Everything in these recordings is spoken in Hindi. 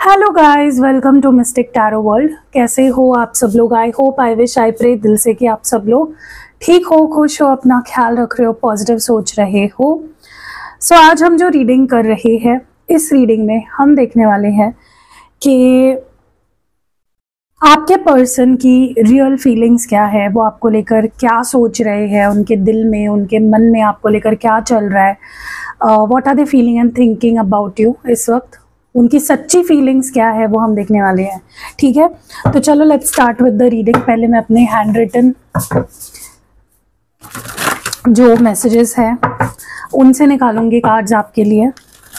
Hello guys, welcome to mystic tarot world. कैसे हो आप सब लोग? I hope, I wish, I pray दिल से कि आप सब लोग ठीक हो, खुश हो, अपना ख्याल रख रहे हो, पॉजिटिव सोच रहे हो। सो आज हम जो रीडिंग कर रहे हैं, इस रीडिंग में हम देखने वाले हैं कि आपके पर्सन की रियल फीलिंग्स क्या है, वो आपको लेकर क्या सोच रहे हैं, उनके दिल में, उनके मन में आपको लेकर क्या चल रहा है, what are they feeling and thinking about you. इस वक्त उनकी सच्ची फीलिंग्स क्या है वो हम देखने वाले हैं। ठीक है, तो चलो let's start with the reading. पहले मैं अपने हैंड रिटन जो मैसेजेस हैं उनसे निकालूंगी कार्ड्स आपके लिए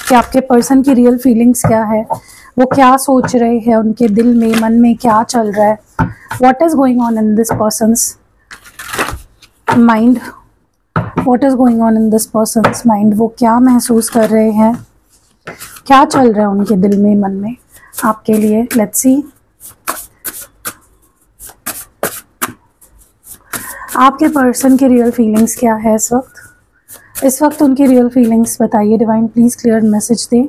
कि आपके पर्सन की रियल फीलिंग्स क्या है, वो क्या सोच रहे हैं, उनके दिल में, मन में क्या चल रहा है, what is going on in this persons mind, what is going on in this persons mind. वो क्या महसूस कर रहे हैं, क्या चल रहा है उनके दिल में, मन में आपके लिए। लेट्स सी आपके पर्सन की रियल फीलिंग्स क्या है इस वक्त उनकी रियल फीलिंग्स बताइए। डिवाइन प्लीज क्लियर मैसेज दे।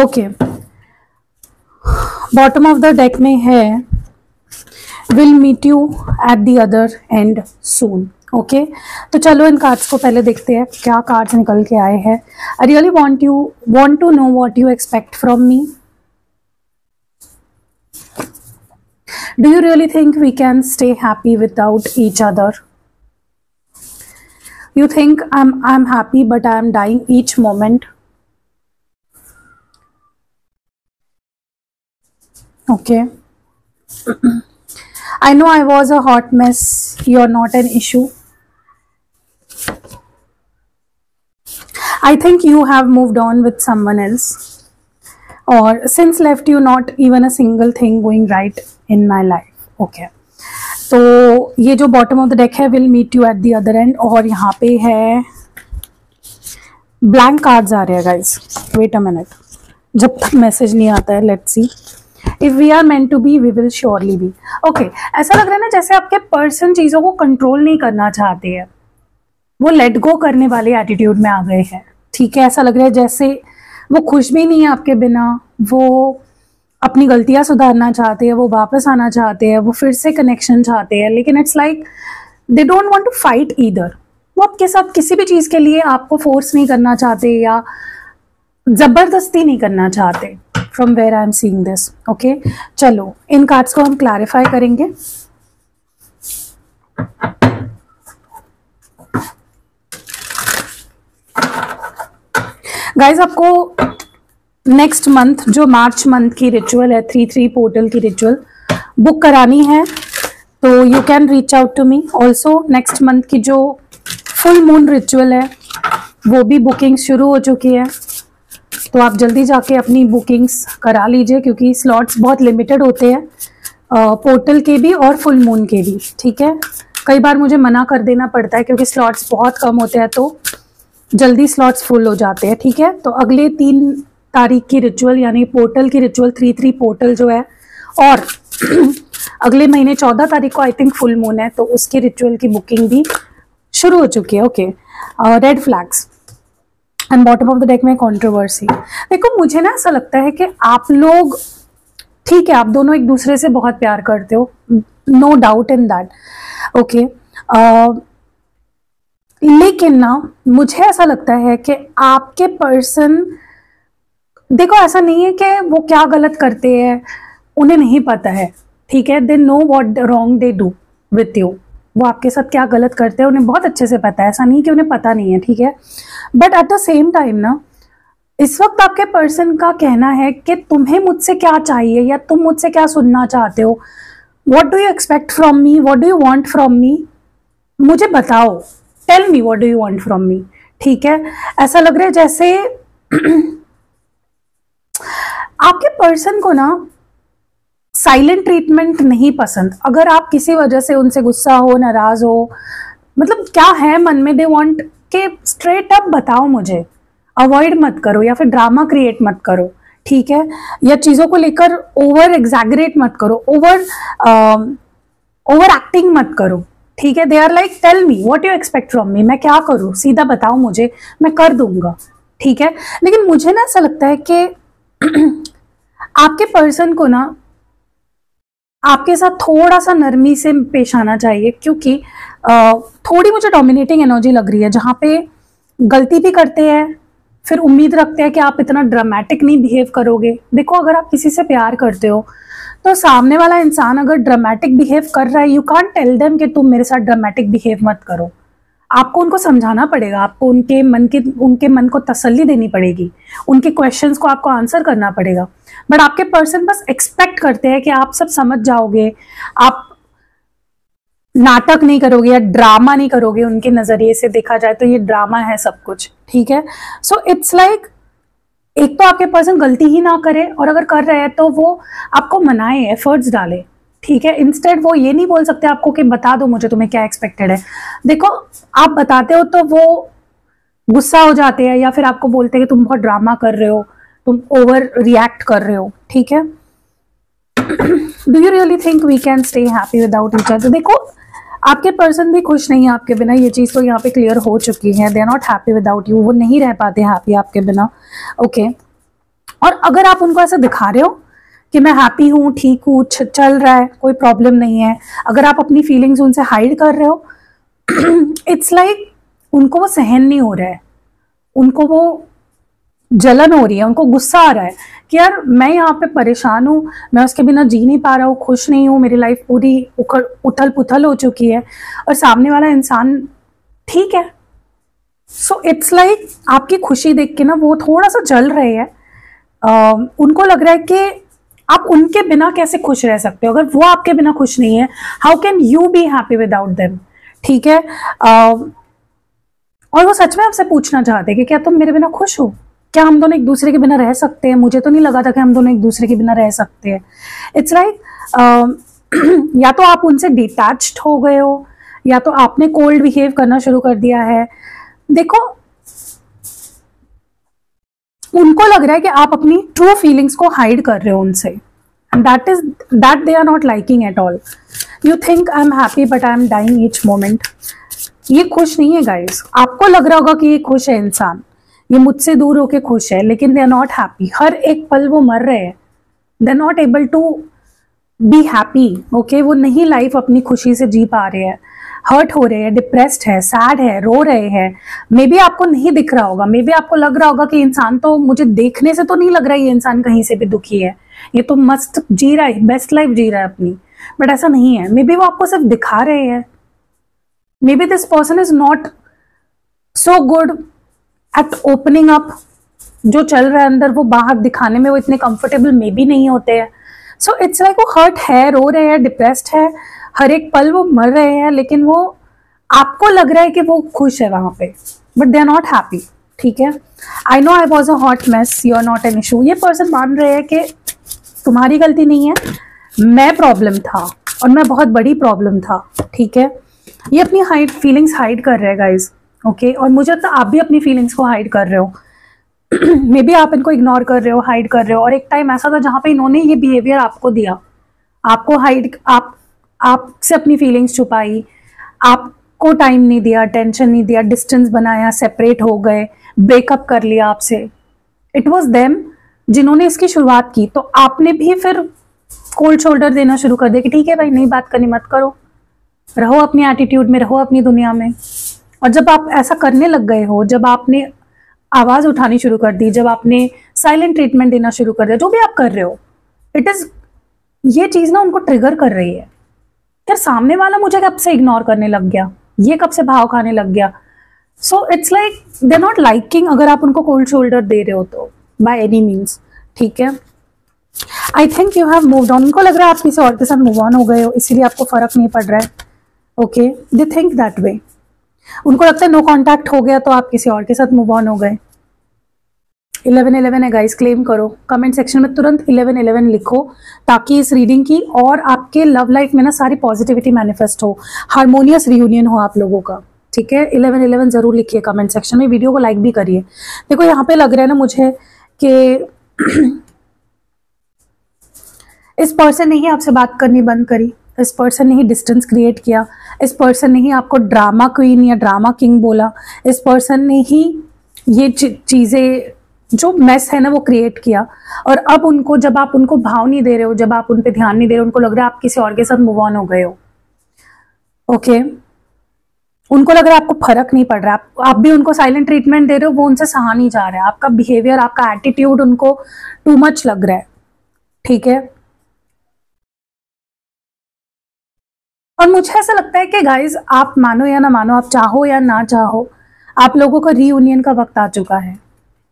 Okay, bottom of the deck में है will meet you at the other end soon. Okay, तो चलो इन कार्ड्स को पहले देखते हैं क्या कार्ड्स निकल के आए हैं। I really want to know what you expect from me. Do you really think we can stay happy without each other? You think I am happy but I am dying each moment. Okay, I know I was a hot mess. You're not an issue. I think you have moved on with someone else. Or since left you not even a single thing going right in my life. Okay. तो ये जो bottom of the deck है will meet you at the other end, और यहाँ पे है blank cards आ रहे हैं guys. Wait a minute. जब तक मैसेज नहीं आता है, let's see. If we are meant to be, we will surely be. Okay, ऐसा लग रहा है ना जैसे आपके पर्सन चीजों को कंट्रोल नहीं करना चाहते हैं, वो लेट गो करने वाले एटीट्यूड में आ गए हैं। ठीक है, ऐसा लग रहा है जैसे वो खुश भी नहीं है आपके बिना, वो अपनी गलतियां सुधारना चाहते हैं, वो वापस आना चाहते हैं, वो फिर से कनेक्शन चाहते हैं, लेकिन it's like they don't want to fight either. वो आपके साथ किसी भी चीज के लिए आपको फोर्स नहीं करना चाहते या जबरदस्ती नहीं करना चाहते। From where I am seeing this, okay? चलो इन कार्ड्स को हम क्लैरिफाई करेंगे। गाइज, आपको नेक्स्ट मंथ जो मार्च मंथ की रिचुअल है, 3-3 पोर्टल की रिचुअल बुक करानी है, तो you can reach out to me. Also next month की जो फुल मून रिचुअल है वो भी बुकिंग शुरू हो चुकी है, तो आप जल्दी जाके अपनी बुकिंग्स करा लीजिए क्योंकि स्लॉट्स बहुत लिमिटेड होते हैं, पोर्टल के भी और फुल मून के भी। ठीक है, कई बार मुझे मना कर देना पड़ता है क्योंकि स्लॉट्स बहुत कम होते हैं, तो जल्दी स्लॉट्स फुल हो जाते हैं। ठीक है, तो अगले 3 तारीख की रिचुअल यानी पोर्टल की रिचुअल 3-3 पोर्टल जो है, और अगले महीने 14 तारीख को आई थिंक फुल मून है, तो उसकी रिचुअल की बुकिंग भी शुरू हो चुकी है। Okay, red flags and bottom of the deck में कंट्रोवर्सी। देखो, मुझे ना ऐसा लगता है कि आप लोग, ठीक है, आप दोनों एक दूसरे से बहुत प्यार करते हो, no doubt in that. Okay, लेकिन ना मुझे ऐसा लगता है कि आपके पर्सन, देखो ऐसा नहीं है कि वो क्या गलत करते हैं उन्हें नहीं पता है। ठीक है, they know what wrong they do with you. वो आपके साथ क्या गलत करते हैं उन्हें बहुत अच्छे से पता है, ऐसा नहीं कि उन्हें पता नहीं है। ठीक है, but at the same time ना इस वक्त आपके पर्सन का कहना है कि तुम्हें मुझसे क्या चाहिए या तुम मुझसे क्या सुनना चाहते हो। What do you expect from me, what do you want from me, मुझे बताओ, tell me what do you want from me. ठीक है, ऐसा लग रहा है जैसे आपके पर्सन को ना साइलेंट ट्रीटमेंट नहीं पसंद। अगर आप किसी वजह से उनसे गुस्सा हो, नाराज हो, मतलब क्या है मन में, दे वांट के स्ट्रेट अप बताओ मुझे, अवॉइड मत करो या फिर ड्रामा क्रिएट मत करो। ठीक है, या चीजों को लेकर ओवर एग्जैगरेट मत करो, ओवर एक्टिंग मत करो। ठीक है, they are like tell me what you expect from me, मैं क्या करूं, सीधा बताओ मुझे, मैं कर दूंगा, ठीक है। लेकिन मुझे ना ऐसा लगता है कि आपके पर्सन को ना आपके साथ थोड़ा सा नरमी से पेश आना चाहिए, क्योंकि थोड़ी मुझे डोमिनेटिंग एनर्जी लग रही है, जहां पे गलती भी करते हैं फिर उम्मीद रखते हैं कि आप इतना ड्रामेटिक नहीं बिहेव करोगे। देखो, अगर आप किसी से प्यार करते हो तो सामने वाला इंसान अगर ड्रामेटिक बिहेव कर रहा है, यू कांट टेल देम कि तुम मेरे साथ ड्रामेटिक बिहेव मत करो। आपको उनको समझाना पड़ेगा, आपको उनके मन को तसल्ली देनी पड़ेगी, उनके क्वेश्चंस को आपको आंसर करना पड़ेगा। बट आपके पर्सन बस एक्सपेक्ट करते हैं कि आप सब समझ जाओगे, आप नाटक नहीं करोगे या ड्रामा नहीं करोगे। उनके नजरिए से देखा जाए तो ये ड्रामा है सब कुछ, ठीक है। सो इट्स लाइक, एक तो आपके पर्सन गलती ही ना करे, और अगर कर रहे हैं तो वो आपको मनाए, एफर्ट्स डाले, ठीक है। इंस्टेड वो ये नहीं बोल सकते आपको कि बता दो मुझे तुम्हें क्या एक्सपेक्टेड है। देखो, आप बताते हो तो वो गुस्सा हो जाते हैं, या फिर आपको बोलते हैं कि तुम बहुत ड्रामा कर रहे हो, तुम ओवर रिएक्ट कर रहे हो, ठीक है। Do you really think we can stay happy without each other? देखो, आपके पर्सन भी खुश नहीं है आपके बिना, ये चीज तो यहाँ पे क्लियर हो चुकी है। They are not happy without you, वो नहीं रह पाते हैप्पी आपके बिना, ओके। और अगर आप उनको ऐसा दिखा रहे हो कि मैं हैप्पी हूँ, ठीक हूँ, चल रहा है, कोई प्रॉब्लम नहीं है, अगर आप अपनी फीलिंग्स उनसे हाइड कर रहे हो, इट्स लाइक उनको वो सहन नहीं हो रहा है, उनको वो जलन हो रही है, उनको गुस्सा आ रहा है कि यार मैं यहाँ पे परेशान हूँ, मैं उसके बिना जी नहीं पा रहा हूँ, खुश नहीं हूँ, मेरी लाइफ पूरी उथल पुथल हो चुकी है, और सामने वाला इंसान ठीक है। सो इट्स लाइक आपकी खुशी देख के ना वो थोड़ा सा जल रहे हैं। उनको लग रहा है कि आप उनके बिना कैसे खुश रह सकते हो, अगर वो आपके बिना खुश नहीं है, how can you be happy without them, ठीक है। और वो सच में आपसे पूछना चाहते हैं कि क्या तुम मेरे बिना खुश हो, क्या हम दोनों एक दूसरे के बिना रह सकते हैं? मुझे तो नहीं लगा था कि हम दोनों एक दूसरे के बिना रह सकते हैं। इट्स लाइक या तो आप उनसे डिटैच्ड हो गए हो, या तो आपने कोल्ड बिहेव करना शुरू कर दिया है। देखो, उनको लग रहा है कि आप अपनी ट्रू फीलिंग्स को हाइड कर रहे हो उनसे, that they are not liking at all. You think I am happy but I am dying each moment. ये खुश नहीं है गाइस। आपको लग रहा होगा कि ये खुश है इंसान, ये मुझसे दूर होके खुश है, लेकिन दे आर नॉट हैप्पी। हर एक पल वो मर रहे हैं, they are not able to be happy, okay. वो नहीं लाइफ अपनी खुशी से जी पा रहे हैं, हर्ट हो रहे हैं, डिप्रेस्ड है, सैड है, रो रहे हैं। मे बी आपको नहीं दिख रहा होगा, मे बी आपको लग रहा होगा कि इंसान तो, मुझे देखने से तो नहीं लग रहा है ये इंसान कहीं से भी दुखी है, ये तो मस्त जी रहा है, बेस्ट लाइफ जी रहा है अपनी, बट ऐसा नहीं है। मे बी वो आपको सिर्फ दिखा रहे हैं। May be this person is not so good at opening up. जो चल रहा है अंदर वो बाहर दिखाने में वो इतने कंफर्टेबल मे बी नहीं होते हैं। सो इट्स लाइक वो हर्ट है, रो रहे हैं, डिप्रेस्ड है, हर एक पल वो मर रहे हैं, लेकिन वो आपको लग रहा है कि वो खुश है वहां पे, but they are not happy, ठीक है। I know I was a hot mess, you are not an issue. ये पर्सन मान रहे हैं कि तुम्हारी गलती नहीं है, मैं प्रॉब्लम था, और मैं बहुत बड़ी प्रॉब्लम था, ठीक है। ये अपनी फीलिंग्स हाइड कर रहे हैं गाइज, ओके। और मुझे लगता है आप भी अपनी फीलिंग्स को हाइड कर रहे हो। मे बी आप इनको इग्नोर कर रहे हो, हाइड कर रहे हो, और एक टाइम ऐसा था जहां पे इन्होंने ये बिहेवियर आपको दिया, आपको हाइड, आपसे अपनी फीलिंग्स छुपाई, आपको टाइम नहीं दिया, अटेंशन नहीं दिया, डिस्टेंस बनाया, सेपरेट हो गए, ब्रेकअप कर लिया आपसे। इट वॉज देम जिन्होंने इसकी शुरुआत की, तो आपने भी फिर कोल्ड शोल्डर देना शुरू कर दिया कि ठीक है भाई, नहीं बात करनी मत करो, रहो अपनी एटीट्यूड में, रहो अपनी दुनिया में। और जब आप ऐसा करने लग गए हो, जब आपने आवाज उठानी शुरू कर दी, जब आपने साइलेंट ट्रीटमेंट देना शुरू कर दिया, जो भी आप कर रहे हो, इट इज, ये चीज ना उनको ट्रिगर कर रही है। यार सामने वाला मुझे कब से इग्नोर करने लग गया, ये कब से भाव खाने लग गया। So it's like they are not liking अगर आप उनको कोल्ड शोल्डर दे रहे हो तो, बाय एनी मीन्स, ठीक है। I think you have moved on. उनको लग रहा है आप किसी और के साथ मूव ऑन हो गए हो, इसीलिए आपको फर्क नहीं पड़ रहा है, okay. They think that way. उनको लगता है नो कांटेक्ट हो गया तो आप किसी और के साथ मूव ऑन हो गए। 1111 है गाइस, क्लेम करो। कमेंट सेक्शन में तुरंत 1111 लिखो, ताकि इस रीडिंग की और आपके लव लाइफ में ना सारी पॉजिटिविटी मैनिफेस्ट हो, हार्मोनियस रियूनियन हो आप लोगों का, ठीक है। 1111 जरूर लिखिए कमेंट सेक्शन में, वीडियो को लाइक भी करिए। देखो यहाँ पे लग रहा है ना मुझे कि इस पर्सन ने ही आपसे बात करनी बंद करी, इस पर्सन ने ही डिस्टेंस क्रिएट किया, इस पर्सन ने ही आपको ड्रामा क्वीन या ड्रामा किंग बोला, इस पर्सन ने ही ये चीज़ें जो मेस है ना वो क्रिएट किया। और अब उनको, जब आप उनको भाव नहीं दे रहे हो, जब आप उन पे ध्यान नहीं दे रहे हो, उनको लग रहा है आप किसी और के साथ मूव ऑन हो गए हो। ओके, उनको लग रहा है आपको फर्क नहीं पड़ रहा, आप भी उनको साइलेंट ट्रीटमेंट दे रहे हो, वो उनसे सहा नहीं जा रहा है, आपका बिहेवियर, आपका एटीट्यूड उनको टू मच लग रहा है। ठीक है, और मुझे ऐसा लगता है कि गाइज, आप मानो या ना मानो, आप चाहो या ना चाहो, आप लोगों का रीयूनियन का वक्त आ चुका है।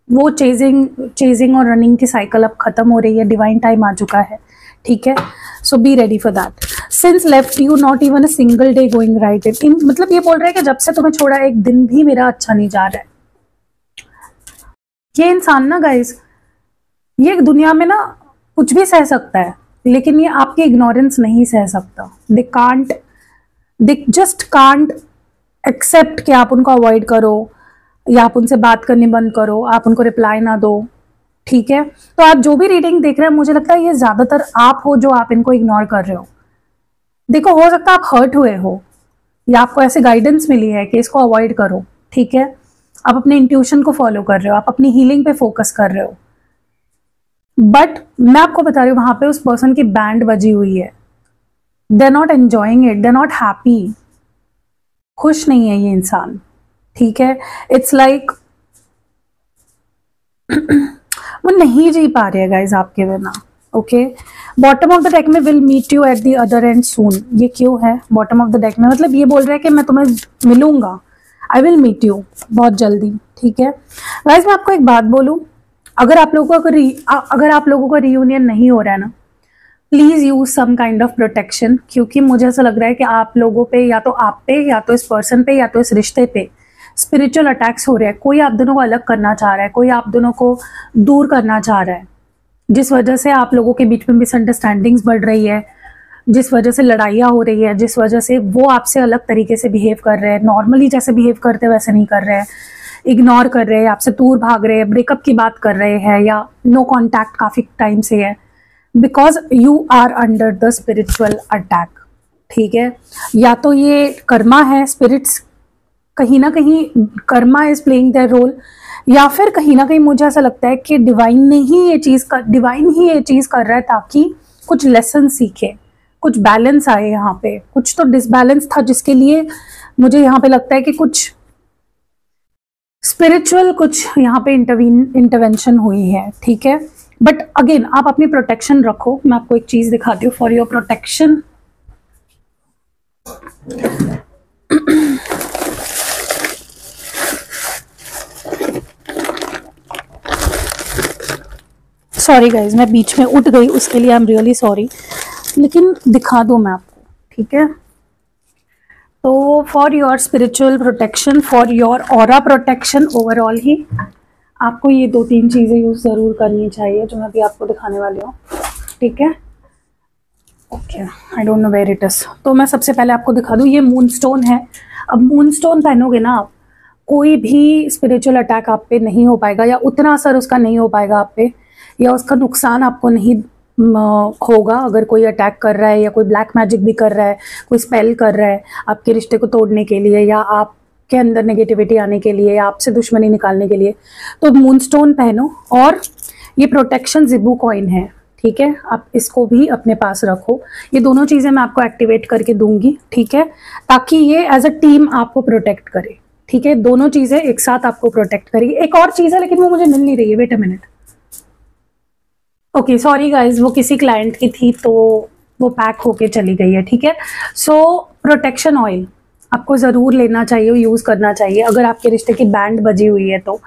वो चेजिंग और रनिंग की साइकिल अब खत्म हो रही है, डिवाइन टाइम आ चुका है। ठीक है, so be ready for that. Since left you not even a single day going right in, मतलब ये बोल रहा है कि जब से तुम्हें छोड़ा एक दिन भी मेरा अच्छा नहीं जा रहा है। ये इंसान ना गाइज, ये दुनिया में ना कुछ भी सह सकता है, लेकिन ये आपकी इग्नोरेंस नहीं सह सकता। दे जस्ट कांट एक्सेप्ट कि आप उनको अवॉइड करो या आप उनसे बात करनी बंद करो, आप उनको रिप्लाई ना दो। ठीक है, तो आप जो भी रीडिंग देख रहे हैं, मुझे लगता है ये ज्यादातर आप हो जो आप इनको इग्नोर कर रहे हो। देखो, हो सकता है आप हर्ट हुए हो या आपको ऐसे गाइडेंस मिली है कि इसको अवॉइड करो। ठीक है, आप अपने इंट्यूशन को फॉलो कर रहे हो, आप अपनी हीलिंग पे फोकस कर रहे हो, बट मैं आपको बता रही हूँ वहां पे उस पर्सन की बैंड बजी हुई है। They are not enjoying it, they are not happy, खुश नहीं है ये इंसान। ठीक है, इट्स लाइक वो नहीं जी पा रहे हैं गाइज आपके बिना। Okay, bottom of the deck में will meet you at the other end soon. ये क्यों है बॉटम ऑफ द डेक में? मतलब ये बोल रहा है कि मैं तुम्हें मिलूंगा, आई विल मीट यू बहुत जल्दी। ठीक है गाइज, मैं आपको एक बात बोलूं, अगर आप लोगों का रीयूनियन नहीं हो रहा है ना, please use some kind of protection, क्योंकि मुझे ऐसा लग रहा है कि आप लोगों पे, या तो आप पे, या तो इस पर्सन पे, या तो इस रिश्ते पे स्पिरिचुअल अटैक्स हो रहे हैं। कोई आप दोनों को अलग करना चाह रहा है, कोई आप दोनों को दूर करना चाह रहा है, जिस वजह से आप लोगों के बीच में मिसअंडरस्टैंडिंग्स बढ़ रही है, जिस वजह से लड़ाइयाँ हो रही है, जिस वजह से वो आपसे अलग तरीके से बिहेव कर रहे हैं, नॉर्मली जैसे बिहेव करते हैं वैसे नहीं कर रहे हैं, इग्नोर कर रहे हैं, आपसे दूर भाग रहे हैं, ब्रेकअप की बात कर रहे हैं, या नो कॉन्टैक्ट काफ़ी टाइम से है, because you are under the spiritual attack. ठीक है, या तो ये कर्मा है, स्पिरिट्स कहीं ना कहीं karma is playing their role, या फिर कहीं ना कहीं मुझे ऐसा लगता है कि डिवाइन ही ये चीज़ कर रहा है ताकि कुछ लेसन सीखे, कुछ बैलेंस आए यहाँ पे। कुछ तो डिसबैलेंस था जिसके लिए मुझे यहाँ पे लगता है कि कुछ स्पिरिचुअल कुछ यहाँ पे इंटरवेंशन हुई है। ठीक है, बट अगेन आप अपनी प्रोटेक्शन रखो। मैं आपको एक चीज दिखाती हूँ for your protection. Sorry guys, मैं बीच में उठ गई, उसके लिए आई एम रियली सॉरी, लेकिन दिखा दूँ मैं आपको। ठीक है, तो for your spiritual protection, for your aura protection overall ही आपको ये 2-3 चीज़ें यूज़ ज़रूर करनी चाहिए जो मैं भी आपको दिखाने वाली हूँ। ठीक है, okay, I don't know where it is. तो मैं सबसे पहले आपको दिखा दूँ, ये मून स्टोन है। अब मून स्टोन पहनोगे ना आप, कोई भी स्पिरिचुअल अटैक आप पे नहीं हो पाएगा, या उतना असर उसका नहीं हो पाएगा आप पे, या उसका नुकसान आपको नहीं होगा। अगर कोई अटैक कर रहा है, या कोई ब्लैक मैजिक भी कर रहा है, कोई स्पेल कर रहा है आपके रिश्ते को तोड़ने के लिए, या आपके अंदर नेगेटिविटी आने के लिए, या आपसे दुश्मनी निकालने के लिए, तो मूनस्टोन पहनो। और ये प्रोटेक्शन जिबू कॉइन है। ठीक है, आप इसको भी अपने पास रखो। ये दोनों चीज़ें मैं आपको एक्टिवेट करके दूंगी। ठीक है, ताकि ये एज अ टीम आपको प्रोटेक्ट करे। ठीक है, दोनों चीज़ें एक साथ आपको प्रोटेक्ट करेगी। एक और चीज़ है लेकिन वो मुझे मिल नहीं रही है, wait a minute. Okay sorry guys, वो किसी क्लाइंट की थी तो वो पैक होके चली गई है। ठीक है, सो प्रोटेक्शन ऑयल आपको ज़रूर लेना चाहिए, यूज़ करना चाहिए अगर आपके रिश्ते की बैंड बजी हुई है तो,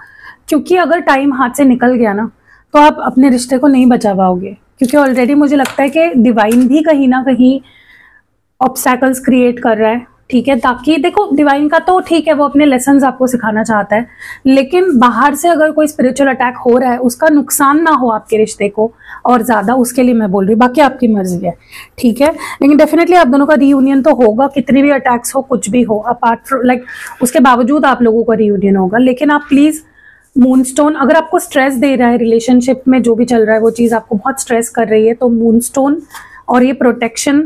क्योंकि अगर टाइम हाथ से निकल गया ना तो आप अपने रिश्ते को नहीं बचा पाओगे। क्योंकि ऑलरेडी मुझे लगता है कि डिवाइन भी कहीं ना कहीं ऑब्स्टैकल्स क्रिएट कर रहा है। ठीक है, ताकि देखो डिवाइन का तो ठीक है, वो अपने लेसन्स आपको सिखाना चाहता है, लेकिन बाहर से अगर कोई स्पिरिचुअल अटैक हो रहा है उसका नुकसान ना हो आपके रिश्ते को और ज़्यादा, उसके लिए मैं बोल रही हूँ। बाकी आपकी मर्जी है। ठीक है, लेकिन डेफिनेटली आप दोनों का रीयूनियन तो होगा, कितने भी अटैक्स हो, कुछ भी हो, अपार्ट फ्रॉम लाइक उसके बावजूद आप लोगों का रीयूनियन होगा। लेकिन आप प्लीज़ मूनस्टोन, अगर आपको स्ट्रेस दे रहा है रिलेशनशिप में जो भी चल रहा है वो चीज़ आपको बहुत स्ट्रेस कर रही है, तो मूनस्टोन और ये प्रोटेक्शन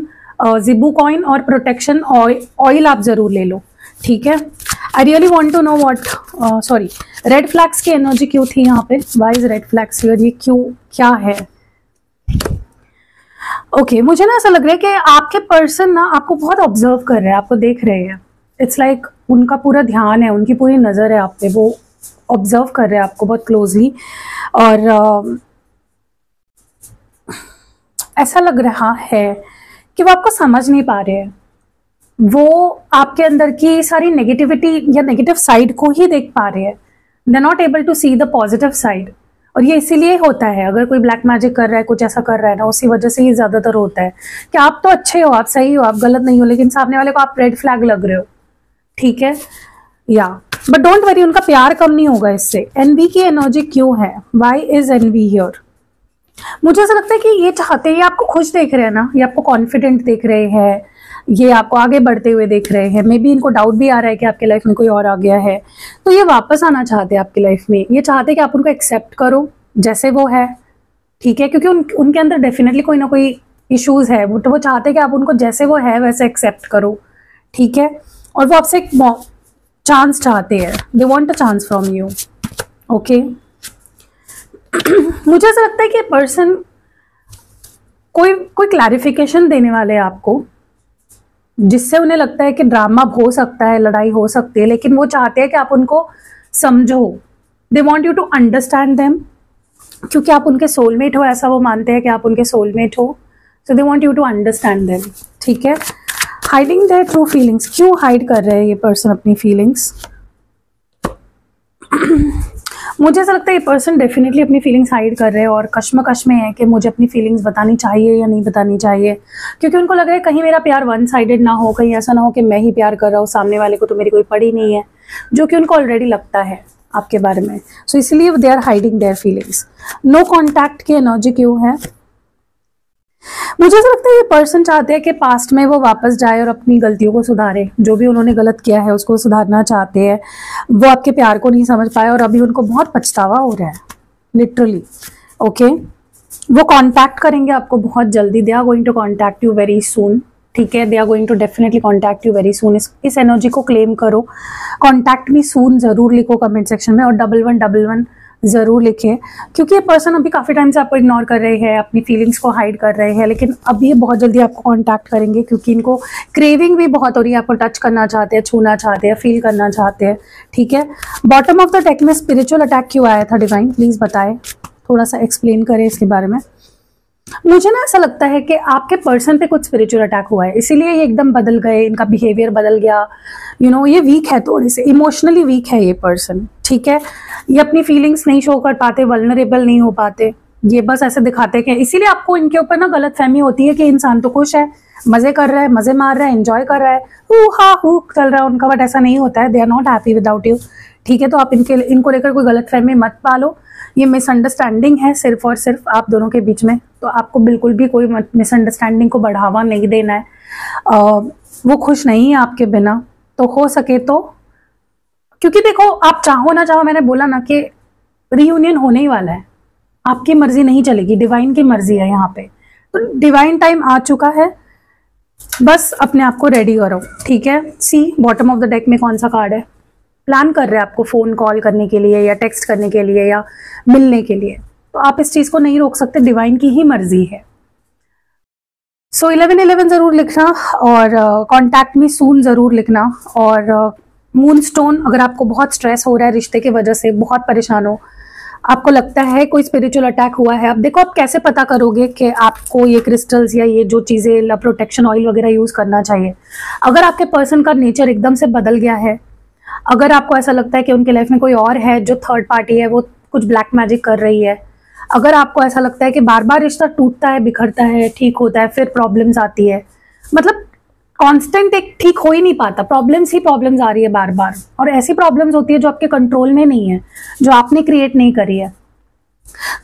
जिबू कॉइन और प्रोटेक्शन ऑयल आप जरूर ले लो, ठीक है। I really want to know what, sorry, red flags की एनर्जी क्यों थी यहाँ पे, why is red flags here, ये क्यों, क्या है। ओके, मुझे ना ऐसा लग रहा है कि आपके पर्सन ना आपको बहुत ऑब्जर्व कर रहे हैं, आपको देख रहे हैं। इट्स लाइक उनका पूरा ध्यान है, उनकी पूरी नज़र है आप पे, वो ऑब्जर्व कर रहे हैं आपको बहुत क्लोजली। और ऐसा लग रहा है कि वो आपको समझ नहीं पा रहे हैं, वो आपके अंदर की सारी नेगेटिविटी या नेगेटिव साइड को ही देख पा रहे हैं। They not able to see the positive side. और ये इसीलिए होता है, अगर कोई ब्लैक मैजिक कर रहा है, कुछ ऐसा कर रहा है ना, उसी वजह से ही ज्यादातर होता है कि आप तो अच्छे हो, आप सही हो, आप गलत नहीं हो, लेकिन सामने वाले को आप रेड फ्लैग लग रहे हो, ठीक है। या बट डोंट वरी, उनका प्यार कम नहीं होगा इससे। एनवी की एनर्जी क्यों है, वाई इज एनवी हियर। मुझे ऐसा लगता है कि ये चाहते हैं, ये आपको खुश देख रहे हैं ना, ये आपको कॉन्फिडेंट देख रहे हैं, ये आपको आगे बढ़ते हुए देख रहे हैं। मे बी इनको डाउट भी आ रहा है कि आपके लाइफ में कोई और आ गया है, तो ये वापस आना चाहते हैं आपकी लाइफ में। ये चाहते हैं कि आप उनको एक्सेप्ट करो जैसे वो है, ठीक है, क्योंकि उनके अंदर डेफिनेटली कोई ना कोई इश्यूज है, तो वो चाहते हैं कि आप उनको जैसे वो है वैसे एक्सेप्ट करो, ठीक है। और वो आपसे एक चांस चाहते हैं, they want a chance from you, okay. मुझे ऐसा लगता है कि पर्सन कोई क्लैरिफिकेशन देने वाले हैं आपको, जिससे उन्हें लगता है कि ड्रामा हो सकता है, लड़ाई हो सकती है, लेकिन वो चाहते हैं कि आप उनको समझो। They want you to understand them, क्योंकि आप उनके सोलमेट हो, ऐसा वो मानते हैं कि आप उनके सोलमेट हो। So they want you to understand them, ठीक है। हाइडिंग देयर ट्रू फीलिंग्स, क्यों हाइड कर रहे हैं ये पर्सन अपनी फीलिंग्स। मुझे ऐसा लगता है ये पर्सन डेफिनेटली अपनी फीलिंग्स हाइड कर रहे हैं और कश्मकश में है कि मुझे अपनी फीलिंग्स बतानी चाहिए या नहीं बतानी चाहिए, क्योंकि उनको लग रहा है कहीं मेरा प्यार वन साइडेड ना हो, कहीं ऐसा ना हो कि मैं ही प्यार कर रहा हूँ, सामने वाले को तो मेरी कोई पड़ी नहीं है, जो कि उनको ऑलरेडी लगता है आपके बारे में। सो इसलिए they are hiding their feelings. No contact की एनर्जी क्यों है। मुझे ऐसा लगता है ये पर्सन चाहते हैं कि पास्ट में वो वापस जाए और अपनी गलतियों को सुधारे, जो भी उन्होंने गलत किया है उसको सुधारना चाहते हैं। वो आपके प्यार को नहीं समझ पाए और अभी उनको बहुत पछतावा हो रहा है, लिटरली, ओके। वो कांटेक्ट करेंगे आपको बहुत जल्दी, they are going to contact you very soon, ठीक है। They are going to definitely contact you very soon. इस एनर्जी को क्लेम करो, कांटेक्ट मी सून जरूर लिखो कमेंट सेक्शन में, और 1111 जरूर लिखे, क्योंकि ये पर्सन अभी काफी टाइम से आपको इग्नोर कर रहे हैं, अपनी फीलिंग्स को हाइड कर रहे हैं, लेकिन अब ये बहुत जल्दी आपको कांटेक्ट करेंगे, क्योंकि इनको क्रेविंग भी बहुत हो रही है, आपको टच करना चाहते हैं, छूना चाहते हैं, फील करना चाहते हैं, ठीक है। बॉटम ऑफ द डेक में स्पिरिचुअल अटैक क्यों आया था डिवाइन, प्लीज बताएं, थोड़ा सा एक्सप्लेन करें इसके बारे में। मुझे ना ऐसा लगता है कि आपके पर्सन पे कुछ स्पिरिचुअल अटैक हुआ है, इसीलिए ये एकदम बदल गए, इनका बिहेवियर बदल गया, ये वीक है, थोड़े से इमोशनली वीक है ये पर्सन, ठीक है। ये अपनी फीलिंग्स नहीं शो कर पाते, वल्नरेबल नहीं हो पाते, ये बस ऐसे दिखाते हैं, इसीलिए आपको इनके ऊपर ना गलत फहमी होती है कि इंसान तो खुश है, मजे कर रहा है, मजे मार रहा है, एंजॉय कर रहा है, हू चल रहा है उनका, बट ऐसा नहीं होता है। They are not happy without you, ठीक है। तो आप इनको लेकर कोई गलत फहमी मत पालो, ये मिसअंडरस्टैंडिंग है सिर्फ और सिर्फ आप दोनों के बीच में, तो आपको बिल्कुल भी कोई मिसअंडरस्टैंडिंग को बढ़ावा नहीं देना है। वो खुश नहीं है आपके बिना, तो हो सके तो, क्योंकि देखो आप चाहो ना चाहो, मैंने बोला ना कि रीयूनियन होने ही वाला है, आपकी मर्जी नहीं चलेगी, डिवाइन की मर्जी है यहाँ पे, तो डिवाइन टाइम आ चुका है, बस अपने आप को रेडी करो, ठीक है। सी बॉटम ऑफ द डेक में कौन सा कार्ड है, प्लान कर रहे हैं आपको फोन कॉल करने के लिए या टेक्स्ट करने के लिए या मिलने के लिए, तो आप इस चीज को नहीं रोक सकते, डिवाइन की ही मर्जी है। सो 1111 जरूर लिखना, और कॉन्टैक्ट मी सून जरूर लिखना, और मूनस्टोन, अगर आपको बहुत स्ट्रेस हो रहा है रिश्ते की वजह से, बहुत परेशान हो, आपको लगता है कोई स्पिरिचुअल अटैक हुआ है, अब देखो आप कैसे पता करोगे कि आपको ये क्रिस्टल्स या ये जो चीजें प्रोटेक्शन ऑयल वगैरह यूज करना चाहिए। अगर आपके पर्सन का नेचर एकदम से बदल गया है, अगर आपको ऐसा लगता है कि उनके लाइफ में कोई और है जो थर्ड पार्टी है, वो कुछ ब्लैक मैजिक कर रही है, अगर आपको ऐसा लगता है कि बार बार रिश्ता टूटता है, बिखरता है, ठीक होता है, फिर प्रॉब्लम्स आती है, मतलब कांस्टेंट एक ठीक हो ही नहीं पाता, प्रॉब्लम्स ही प्रॉब्लम्स आ रही है बार बार, और ऐसी प्रॉब्लम्स होती है जो आपके कंट्रोल में नहीं है, जो आपने क्रिएट नहीं करी है,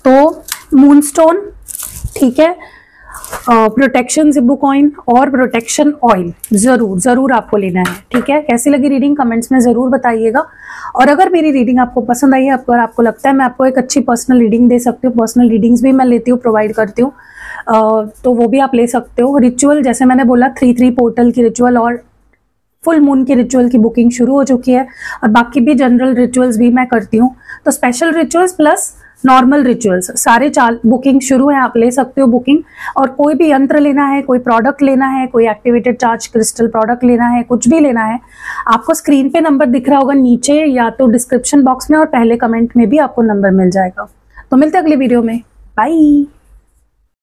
तो मूनस्टोन, ठीक है, प्रोटेक्शन जिबू कॉइन और प्रोटेक्शन ऑयल जरूर आपको लेना है, ठीक है। कैसी लगी रीडिंग कमेंट्स में जरूर बताइएगा, और अगर मेरी रीडिंग आपको पसंद आई है, आपको लगता है मैं आपको एक अच्छी पर्सनल रीडिंग दे सकती हूँ, पर्सनल रीडिंग्स भी मैं लेती हूँ, प्रोवाइड करती हूँ, तो वो भी आप ले सकते हो। रिचुअल जैसे मैंने बोला 3 पोर्टल की रिचुअल और फुल मून की रिचुअल की बुकिंग शुरू हो चुकी है, और बाकी भी जनरल रिचुअल्स भी मैं करती हूँ। तो special rituals plus normal rituals सारे 4 बुकिंग शुरू है, आप ले सकते हो बुकिंग। और कोई भी यंत्र लेना है, कोई प्रोडक्ट लेना है, कोई एक्टिवेटेड चार्ज क्रिस्टल प्रोडक्ट लेना है, कुछ भी लेना है, आपको स्क्रीन पे नंबर दिख रहा होगा नीचे, या तो डिस्क्रिप्शन बॉक्स में और पहले कमेंट में भी आपको नंबर मिल जाएगा। तो मिलते हैं अगली वीडियो में, बाय।